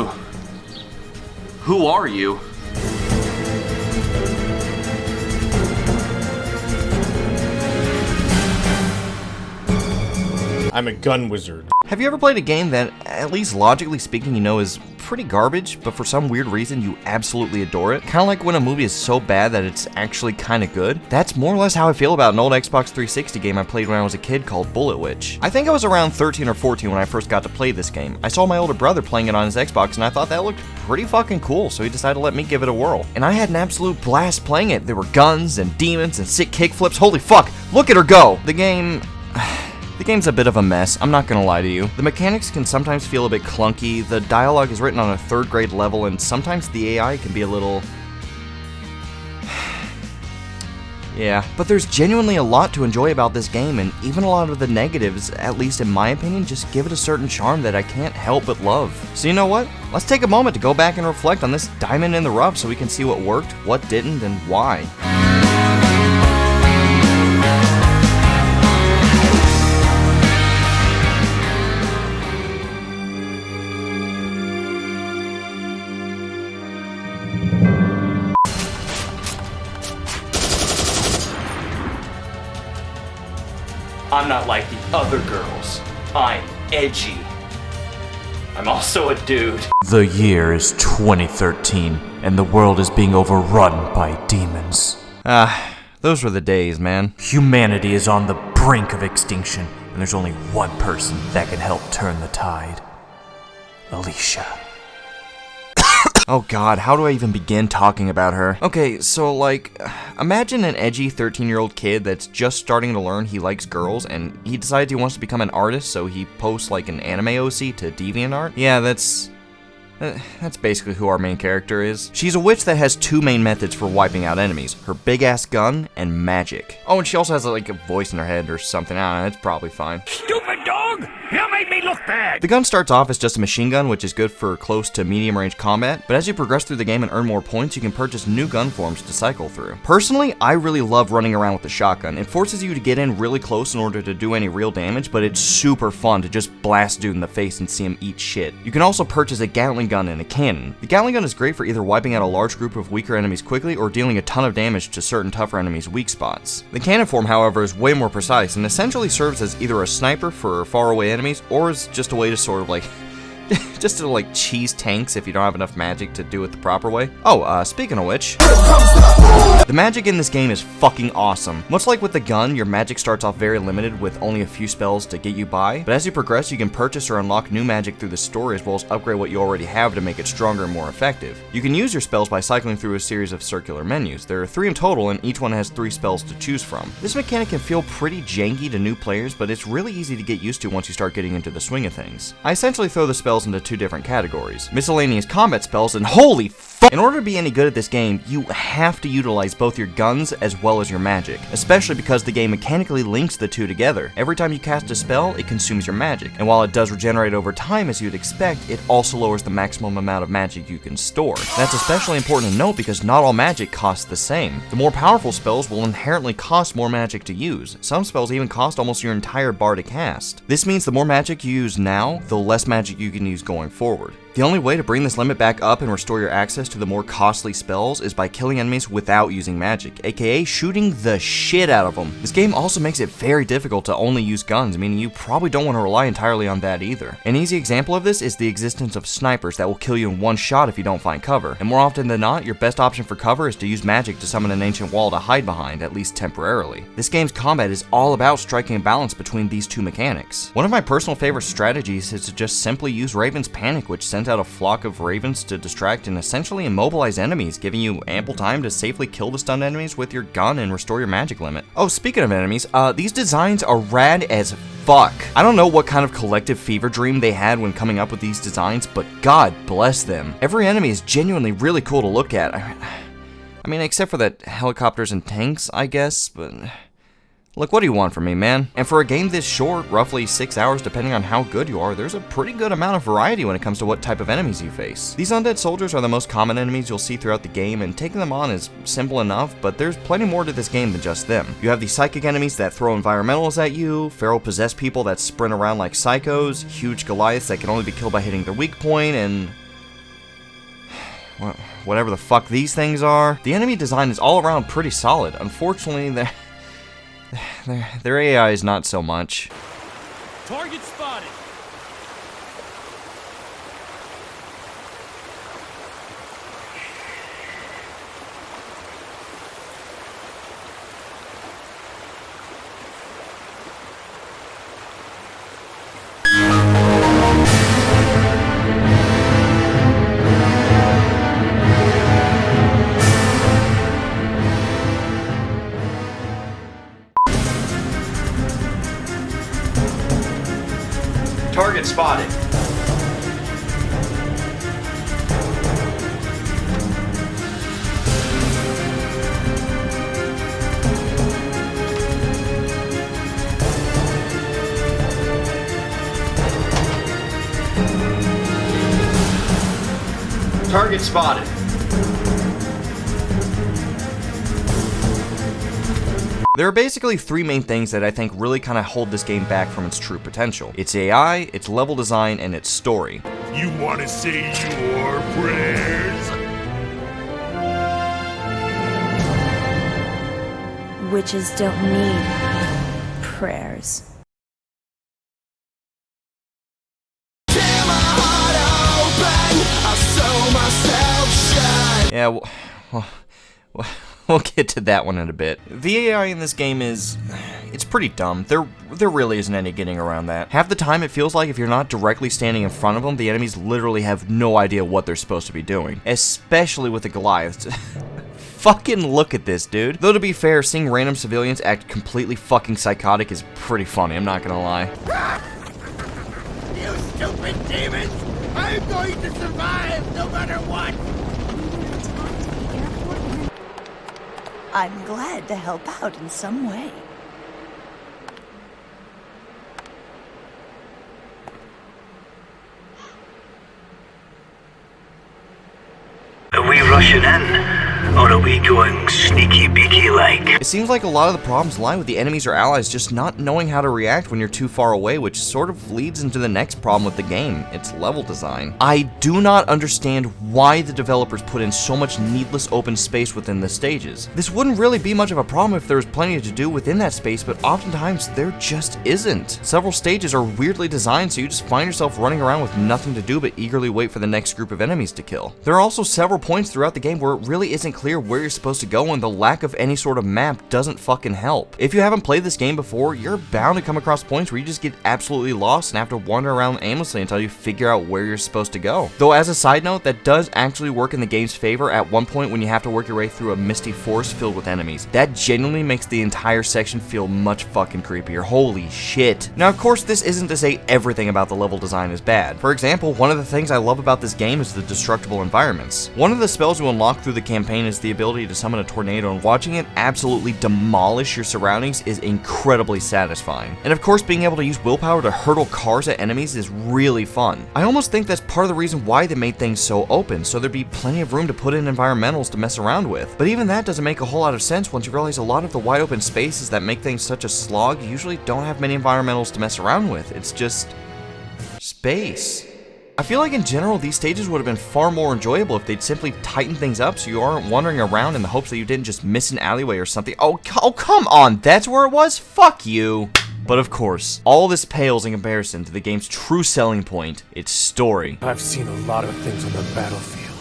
Who are you? I'm a gun wizard. Have you ever played a game that, at least logically speaking, you know is pretty garbage, but for some weird reason you absolutely adore it? Kinda like when a movie is so bad that it's actually kinda good. That's more or less how I feel about an old Xbox 360 game I played when I was a kid called Bullet Witch. I think I was around 13 or 14 when I first got to play this game. I saw my older brother playing it on his Xbox and I thought that looked pretty fucking cool, so he decided to let me give it a whirl. And I had an absolute blast playing it. There were guns and demons and sick kickflips. Holy fuck, look at her go! The game's a bit of a mess, I'm not gonna lie to you. The mechanics can sometimes feel a bit clunky, the dialogue is written on a 3rd grade level, and sometimes the AI can be a little... yeah, but there's genuinely a lot to enjoy about this game, and even a lot of the negatives, at least in my opinion, just give it a certain charm that I can't help but love. So you know what? Let's take a moment to go back and reflect on this diamond in the rough so we can see what worked, what didn't, and why. I'm not like the other girls. I'm edgy. I'm also a dude. The year is 2013, and the world is being overrun by demons. Those were the days, man. Humanity is on the brink of extinction, and there's only one person that can help turn the tide. Alicia. Oh god, how do I even begin talking about her? Okay, so like, imagine an edgy 13-year-old kid that's just starting to learn he likes girls, and he decides he wants to become an artist, so he posts like an anime OC to DeviantArt. Yeah, that's basically who our main character is. She's a witch that has 2 main methods for wiping out enemies, her big-ass gun and magic. Oh, and she also has like a voice in her head or something, I don't know, it's probably fine. Stupid dog! You made me look bad! The gun starts off as just a machine gun, which is good for close to medium range combat, but as you progress through the game and earn more points, you can purchase new gun forms to cycle through. Personally, I really love running around with the shotgun. It forces you to get in really close in order to do any real damage, but it's super fun to just blast dude in the face and see him eat shit. You can also purchase a Gatling gun and a cannon. The Gatling gun is great for either wiping out a large group of weaker enemies quickly or dealing a ton of damage to certain tougher enemies' weak spots. The cannon form, however, is way more precise and essentially serves as either a sniper for faraway enemies or as just a way to sort of like just to like cheese tanks if you don't have enough magic to do it the proper way. Oh, speaking of which, the magic in this game is fucking awesome. Much like with the gun, your magic starts off very limited with only a few spells to get you by, but as you progress you can purchase or unlock new magic through the story as well as upgrade what you already have to make it stronger and more effective. You can use your spells by cycling through a series of circular menus. There are 3 in total and each one has 3 spells to choose from. This mechanic can feel pretty janky to new players, but it's really easy to get used to once you start getting into the swing of things. I essentially throw the spells into 2 different categories: miscellaneous combat spells and holy fuck! In order to be any good at this game, you have to utilize both your guns as well as your magic, especially because the game mechanically links the 2 together. Every time you cast a spell, it consumes your magic, and while it does regenerate over time as you'd expect, it also lowers the maximum amount of magic you can store. That's especially important to note because not all magic costs the same. The more powerful spells will inherently cost more magic to use. Some spells even cost almost your entire bar to cast. This means the more magic you use now, the less magic you can use going forward. The only way to bring this limit back up and restore your access to the more costly spells is by killing enemies without using magic, aka shooting the shit out of them. This game also makes it very difficult to only use guns, meaning you probably don't want to rely entirely on that either. An easy example of this is the existence of snipers that will kill you in one shot if you don't find cover, and more often than not, your best option for cover is to use magic to summon an ancient wall to hide behind, at least temporarily. This game's combat is all about striking a balance between these 2 mechanics. One of my personal favorite strategies is to just simply use Raven's Panic, which sends out a flock of ravens to distract and essentially immobilize enemies, giving you ample time to safely kill the stunned enemies with your gun and restore your magic limit. Oh, speaking of enemies, these designs are rad as fuck. I don't know what kind of collective fever dream they had when coming up with these designs, but God bless them. Every enemy is genuinely really cool to look at. I mean, except for the helicopters and tanks, I guess, but... Look, what do you want from me, man? And for a game this short, roughly 6 hours depending on how good you are, there's a pretty good amount of variety when it comes to what type of enemies you face. These undead soldiers are the most common enemies you'll see throughout the game, and taking them on is simple enough, but there's plenty more to this game than just them. You have the psychic enemies that throw environmentals at you, feral possessed people that sprint around like psychos, huge Goliaths that can only be killed by hitting their weak point, and whatever the fuck these things are. The enemy design is all around pretty solid. Unfortunately, their AI is not so much. Target spotted. Target spotted. Target spotted. There are basically three main things that I think really kind of hold this game back from its true potential. Its AI, its level design, and its story. You want to say your prayers? Witches don't need prayers. Yeah, we'll get to that one in a bit. The AI in this game it's pretty dumb. There really isn't any getting around that. Half the time it feels like if you're not directly standing in front of them, the enemies literally have no idea what they're supposed to be doing. Especially with the Goliaths. Fucking look at this, dude. Though to be fair, seeing random civilians act completely fucking psychotic is pretty funny, I'm not gonna lie. You stupid demons! I'm going to survive no matter what! I'm glad to help out in some way. Are we rushing in? Or are we going sneaky beaky like? It seems like a lot of the problems lie with the enemies or allies just not knowing how to react when you're too far away, which sort of leads into the next problem with the game, its level design. I do not understand why the developers put in so much needless open space within the stages. This wouldn't really be much of a problem if there was plenty to do within that space, but oftentimes there just isn't. Several stages are weirdly designed so you just find yourself running around with nothing to do but eagerly wait for the next group of enemies to kill. There are also several points throughout the game where it really isn't clear where you're supposed to go, and the lack of any sort of map doesn't fucking help. If you haven't played this game before, you're bound to come across points where you just get absolutely lost and have to wander around aimlessly until you figure out where you're supposed to go. Though as a side note, that does actually work in the game's favor at one point when you have to work your way through a misty forest filled with enemies. That genuinely makes the entire section feel much fucking creepier. Holy shit. Now of course this isn't to say everything about the level design is bad. For example, one of the things I love about this game is the destructible environments. One of the spells you unlock through the campaign is the ability to summon a tornado, and watching it absolutely demolish your surroundings is incredibly satisfying. And of course, being able to use willpower to hurtle cars at enemies is really fun. I almost think that's part of the reason why they made things so open, so there'd be plenty of room to put in environmentals to mess around with. But even that doesn't make a whole lot of sense once you realize a lot of the wide open spaces that make things such a slog usually don't have many environmentals to mess around with. It's just space. I feel like in general these stages would have been far more enjoyable if they'd simply tightened things up so you aren't wandering around in the hopes that you didn't just miss an alleyway or something. Oh come on, that's where it was? Fuck you. But of course, all this pales in comparison to the game's true selling point, its story. I've seen a lot of things on the battlefield,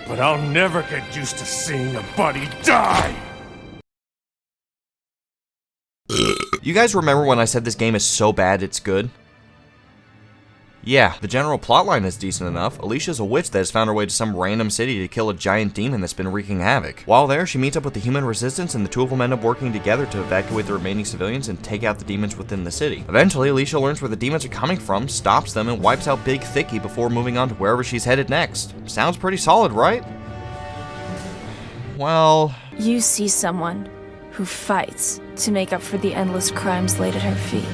but I'll never get used to seeing a buddy die! You guys remember when I said this game is so bad it's good? Yeah, the general plotline is decent enough. Alicia's a witch that has found her way to some random city to kill a giant demon that's been wreaking havoc. While there, she meets up with the human resistance, and the two of them end up working together to evacuate the remaining civilians and take out the demons within the city. Eventually, Alicia learns where the demons are coming from, stops them, and wipes out Big Thicky before moving on to wherever she's headed next. Sounds pretty solid, right? Well... You see someone who fights to make up for the endless crimes laid at her feet.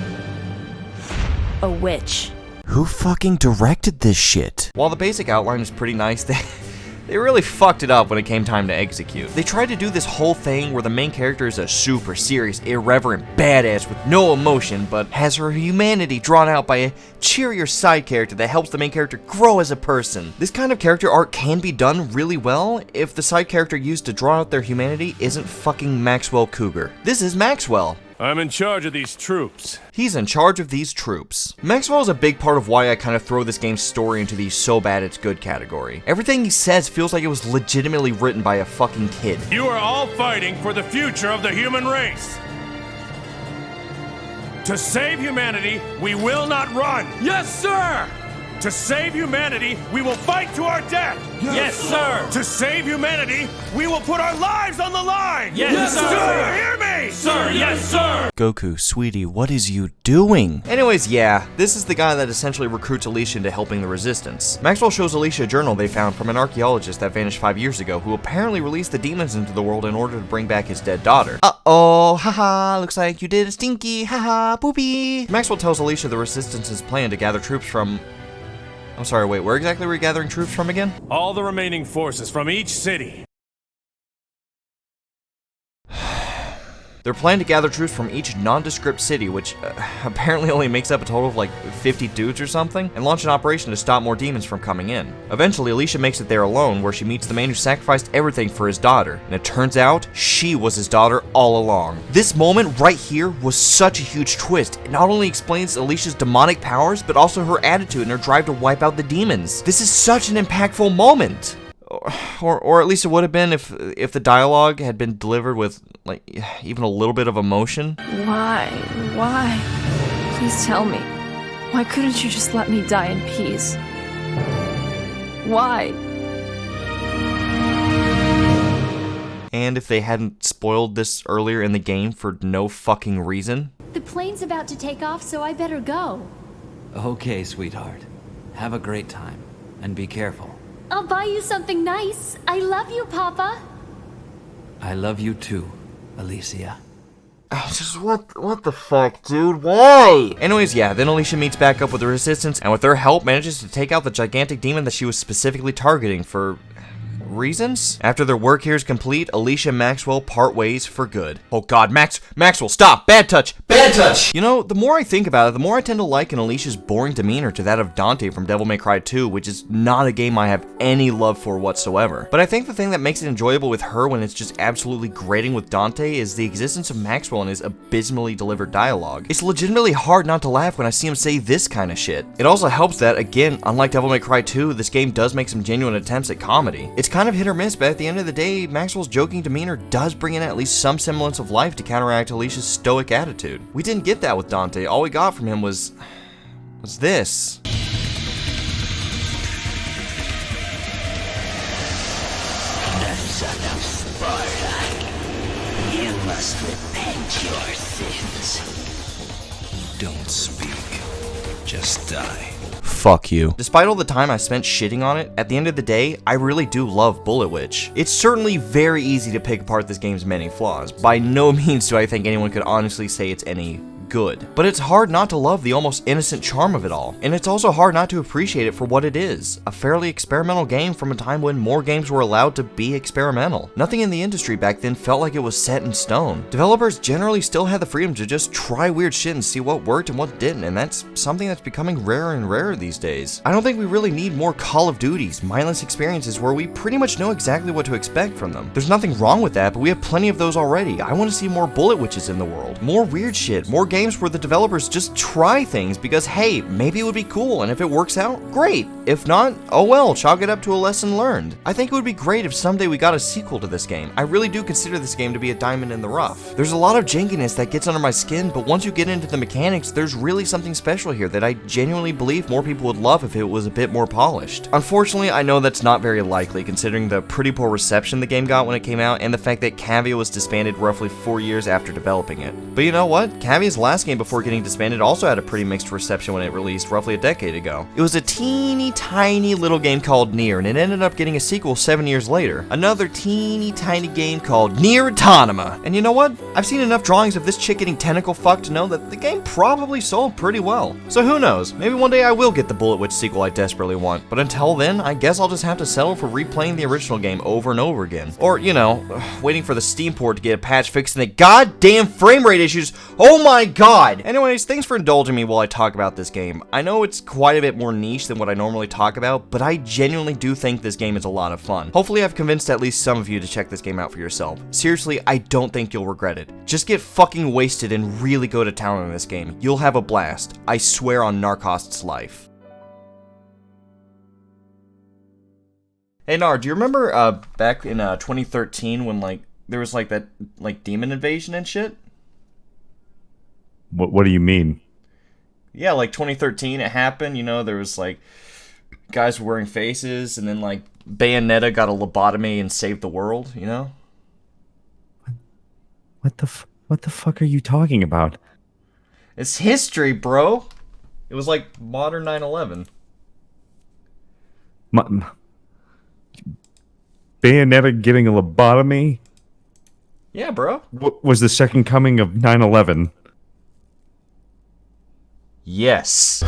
A witch. Who fucking directed this shit? While the basic outline is pretty nice, they They really fucked it up when it came time to execute. They tried to do this whole thing where the main character is a super serious, irreverent badass with no emotion, but has her humanity drawn out by a cheerier side character that helps the main character grow as a person. This kind of character arc can be done really well if the side character used to draw out their humanity isn't fucking Maxwell Cougar. This is Maxwell. I'm in charge of these troops. He's in charge of these troops. Maxwell is a big part of why I kind of throw this game's story into the so bad it's good category. Everything he says feels like it was legitimately written by a fucking kid. You are all fighting for the future of the human race. To save humanity, we will not run. Yes, sir! To save humanity, we will fight to our death. Yes, sir! To save humanity, we will put our lives on the line. Yes, sir! Do you hear me? Sir, yes, sir! Goku, sweetie, what is you doing? Anyways, yeah, this is the guy that essentially recruits Alicia into helping the Resistance. Maxwell shows Alicia a journal they found from an archaeologist that vanished 5 years ago who apparently released the demons into the world in order to bring back his dead daughter. Uh-oh, haha, looks like you did a stinky, haha, poopy. Maxwell tells Alicia the Resistance's plan to gather troops from... I'm sorry, wait, where exactly were we gathering troops from again? All the remaining forces from each city. They're planning to gather troops from each nondescript city, which apparently only makes up a total of like 50 dudes or something, and launch an operation to stop more demons from coming in. Eventually, Alicia makes it there alone, where she meets the man who sacrificed everything for his daughter, and it turns out she was his daughter all along. This moment right here was such a huge twist. It not only explains Alicia's demonic powers, but also her attitude and her drive to wipe out the demons. This is such an impactful moment. Or at least it would have been if the dialogue had been delivered with, like, even a little bit of emotion. Why? Please tell me. Why couldn't you just let me die in peace? Why? And if they hadn't spoiled this earlier in the game for no fucking reason. The plane's about to take off, so I better go. Okay, sweetheart. Have a great time, and be careful. I'll buy you something nice. I love you, Papa. I love you too, Alicia. Just what the fuck, dude? Why? Anyways, yeah, then Alicia meets back up with the Resistance, and with their help manages to take out the gigantic demon that she was specifically targeting for... reasons? After their work here is complete, Alicia and Maxwell part ways for good. Oh god, Maxwell, stop! Bad touch! Bad touch! You know, the more I think about it, the more I tend to liken Alicia's boring demeanor to that of Dante from Devil May Cry 2, which is not a game I have any love for whatsoever. But I think the thing that makes it enjoyable with her when it's just absolutely grating with Dante is the existence of Maxwell and his abysmally delivered dialogue. It's legitimately hard not to laugh when I see him say this kind of shit. It also helps that, again, unlike Devil May Cry 2, this game does make some genuine attempts at comedy. It's kind of hit or miss, but at the end of the day, Maxwell's joking demeanor does bring in at least some semblance of life to counteract Alicia's stoic attitude. We didn't get that with Dante. All we got from him was this. The son of Sparta, you must repent your sins. Don't speak. Just die. Fuck you. Despite all the time I spent shitting on it, at the end of the day, I really do love Bullet Witch. It's certainly very easy to pick apart this game's many flaws. By no means do I think anyone could honestly say it's any good. But it's hard not to love the almost innocent charm of it all. And it's also hard not to appreciate it for what it is. A fairly experimental game from a time when more games were allowed to be experimental. Nothing in the industry back then felt like it was set in stone. Developers generally still had the freedom to just try weird shit and see what worked and what didn't, and that's something that's becoming rarer and rarer these days. I don't think we really need more Call of Duties, mindless experiences where we pretty much know exactly what to expect from them. There's nothing wrong with that, but we have plenty of those already. I want to see more Bullet Witches in the world. More weird shit, more games where the developers just try things because, hey, maybe it would be cool, and if it works out, great. If not, oh well, chalk it up to a lesson learned. I think it would be great if someday we got a sequel to this game. I really do consider this game to be a diamond in the rough. There's a lot of jankiness that gets under my skin, but once you get into the mechanics, there's really something special here that I genuinely believe more people would love if it was a bit more polished. Unfortunately, I know that's not very likely considering the pretty poor reception the game got when it came out and the fact that Cavia was disbanded roughly 4 years after developing it. But you know what? Cavia's last last game before getting disbanded also had a pretty mixed reception when it released roughly a decade ago. It was a teeny tiny little game called Nier, and it ended up getting a sequel 7 years later. Another teeny tiny game called Nier Autonoma. And you know what? I've seen enough drawings of this chick getting tentacle fucked to know that the game probably sold pretty well. So who knows? Maybe one day I will get the Bullet Witch sequel I desperately want. But until then, I guess I'll just have to settle for replaying the original game over and over again. Or, you know, waiting for the Steam port to get a patch fixing the goddamn frame rate issues. Oh my god! Anyways, thanks for indulging me while I talk about this game. I know it's quite a bit more niche than what I normally talk about, but I genuinely do think this game is a lot of fun. Hopefully I've convinced at least some of you to check this game out for yourself. Seriously, I don't think you'll regret it. Just get fucking wasted and really go to town on this game. You'll have a blast. I swear on Narcost's life. Hey Nar, do you remember back in 2013 when like there was like that like demon invasion and shit? What do you mean? Yeah, like 2013 it happened, you know, there was like guys were wearing faces and then like Bayonetta got a lobotomy and saved the world, you know? What the fuck are you talking about? It's history, bro. It was like modern 9/11. Bayonetta getting a lobotomy? Yeah, bro. Was the second coming of 9/11? Yes.